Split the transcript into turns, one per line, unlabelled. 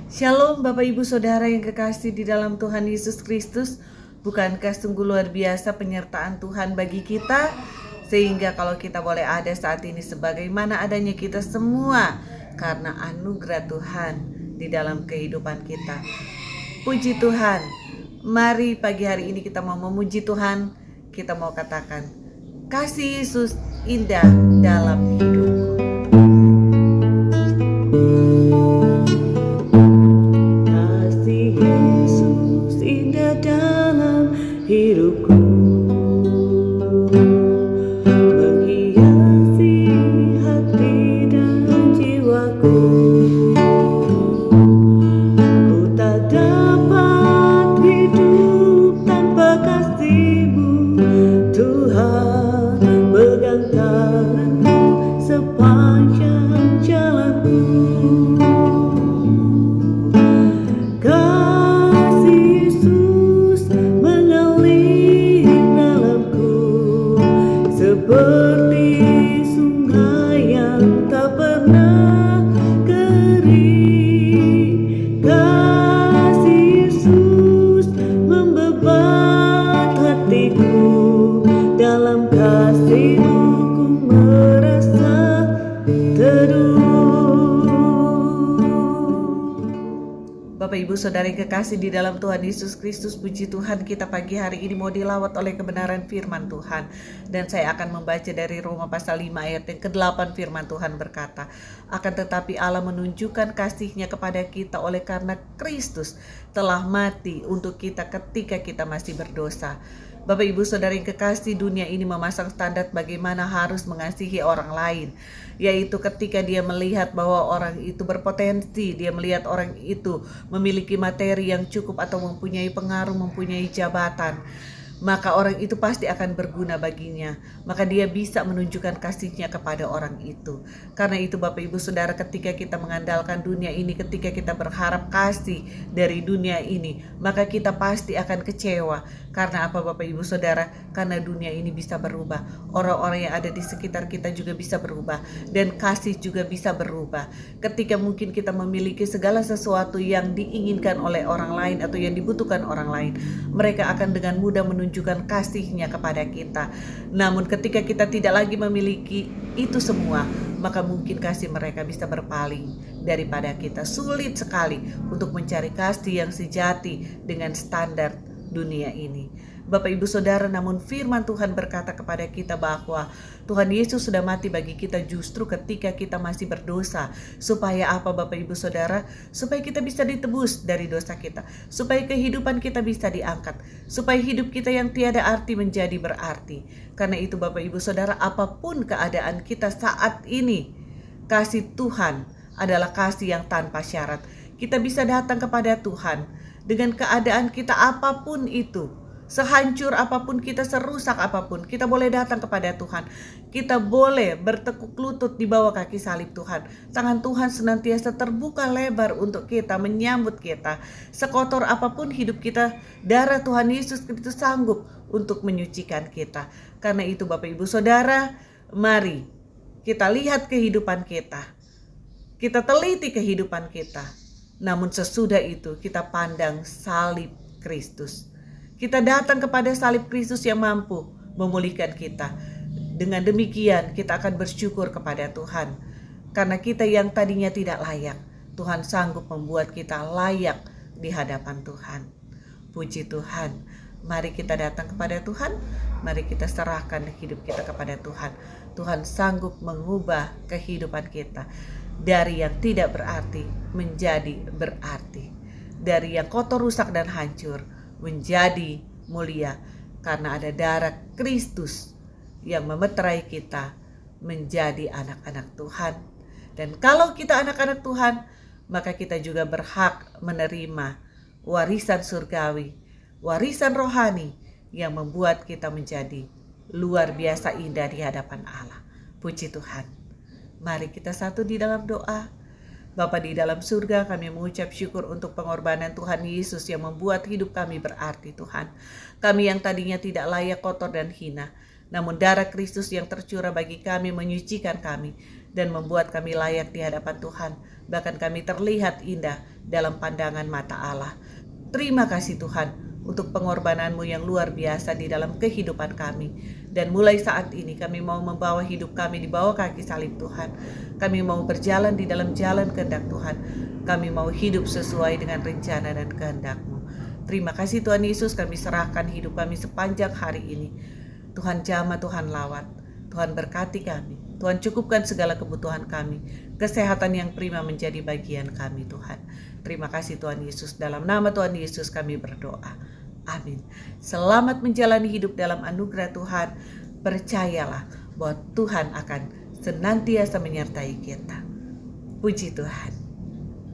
Shalom Bapak Ibu Saudara yang kekasih di dalam Tuhan Yesus Kristus. Bukankah sungguh luar biasa penyertaan Tuhan bagi kita? Sehingga kalau kita boleh ada saat ini sebagaimana adanya kita semua karena anugerah Tuhan di dalam kehidupan kita. Puji Tuhan. Mari pagi hari ini kita mau memuji Tuhan. Kita mau katakan, kasih Yesus indah dalam hidupku. Kasih Yesus indah dalam hidupku, menghiasi hati dan jiwaku. Ku tak dapat hidup tanpa kasih-Mu, Tuhan. Pegang tangan-Mu sepanjang jalanku. Kasih Yesus mengalir dalamku seperti sungai yang tak pernah kering. Kasih Yesus membebat hatiku, dalam kasih-Mu ku merasa teduh. Bapak Ibu Saudara yang kekasih di dalam Tuhan Yesus Kristus, puji Tuhan, kita pagi hari ini mau dilawat oleh kebenaran firman Tuhan. Dan saya akan membaca dari Roma pasal 5 ayat yang ke-8. Firman Tuhan berkata, akan tetapi Allah menunjukkan kasih-Nya kepada kita oleh karena Kristus telah mati untuk kita ketika kita masih berdosa. Bapak Ibu Saudara yang kekasih, dunia ini memasang standar bagaimana harus mengasihi orang lain, yaitu ketika dia melihat bahwa orang itu berpotensi, dia melihat orang itu memiliki materi yang cukup atau mempunyai pengaruh, mempunyai jabatan, maka orang itu pasti akan berguna baginya. Maka dia bisa menunjukkan kasih-Nya kepada orang itu. Karena itu Bapak Ibu Saudara, ketika kita mengandalkan dunia ini, ketika kita berharap kasih dari dunia ini, maka kita pasti akan kecewa. Karena apa Bapak Ibu Saudara? Karena dunia ini bisa berubah. Orang-orang yang ada di sekitar kita juga bisa berubah. Dan kasih juga bisa berubah. Ketika mungkin kita memiliki segala sesuatu yang diinginkan oleh orang lain atau yang dibutuhkan orang lain, mereka akan dengan mudah menunjukkan kasih-Nya kepada kita. Namun ketika kita tidak lagi memiliki itu semua, maka mungkin kasih mereka bisa berpaling daripada kita. Sulit sekali untuk mencari kasih yang sejati dengan standar dunia ini. Bapak Ibu Saudara, namun firman Tuhan berkata kepada kita bahwa Tuhan Yesus sudah mati bagi kita justru ketika kita masih berdosa. Supaya apa Bapak Ibu Saudara? Supaya kita bisa ditebus dari dosa kita. Supaya kehidupan kita bisa diangkat. Supaya hidup kita yang tiada arti menjadi berarti. Karena itu Bapak Ibu Saudara, apapun keadaan kita saat ini, kasih Tuhan adalah kasih yang tanpa syarat. Kita bisa datang kepada Tuhan dengan keadaan kita apapun itu. Sehancur apapun kita, serusak apapun, kita boleh datang kepada Tuhan. Kita boleh bertekuk lutut di bawah kaki salib Tuhan. Tangan Tuhan senantiasa terbuka lebar untuk kita, menyambut kita. Sekotor apapun hidup kita, darah Tuhan Yesus Kristus sanggup untuk menyucikan kita. Karena itu Bapak Ibu Saudara, mari kita lihat kehidupan kita. Kita teliti kehidupan kita. Namun sesudah itu kita pandang salib Kristus. Kita datang kepada salib Kristus yang mampu memulihkan kita. Dengan demikian kita akan bersyukur kepada Tuhan. Karena kita yang tadinya tidak layak, Tuhan sanggup membuat kita layak di hadapan Tuhan. Puji Tuhan. Mari kita datang kepada Tuhan. Mari kita serahkan hidup kita kepada Tuhan. Tuhan sanggup mengubah kehidupan kita dari yang tidak berarti menjadi berarti, dari yang kotor, rusak, dan hancur menjadi mulia, karena ada darah Kristus yang memeterai kita menjadi anak-anak Tuhan. Dan kalau kita anak-anak Tuhan, maka kita juga berhak menerima warisan surgawi, warisan rohani yang membuat kita menjadi luar biasa indah di hadapan Allah. Puji Tuhan. Mari kita satu di dalam doa. Bapa di dalam surga, kami mengucap syukur untuk pengorbanan Tuhan Yesus yang membuat hidup kami berarti Tuhan. Kami yang tadinya tidak layak, kotor dan hina, namun darah Kristus yang tercurah bagi kami menyucikan kami dan membuat kami layak di hadapan Tuhan. bahkan kami terlihat indah dalam pandangan mata Allah. Terima kasih Tuhan untuk pengorbanan-Mu yang luar biasa di dalam kehidupan kami. Dan mulai saat ini kami mau membawa hidup kami di bawah kaki salib Tuhan. Kami mau berjalan di dalam jalan kehendak Tuhan. Kami mau hidup sesuai dengan rencana dan kehendak-Mu. Terima kasih Tuhan Yesus, kami serahkan hidup kami sepanjang hari ini. Tuhan jamah, Tuhan lawat, Tuhan berkati kami. Tuhan cukupkan segala kebutuhan kami. Kesehatan yang prima menjadi bagian kami Tuhan. Terima kasih Tuhan Yesus. Dalam nama Tuhan Yesus kami berdoa. Amin. Selamat menjalani hidup dalam anugerah Tuhan. Percayalah bahwa Tuhan akan senantiasa menyertai kita. Puji Tuhan.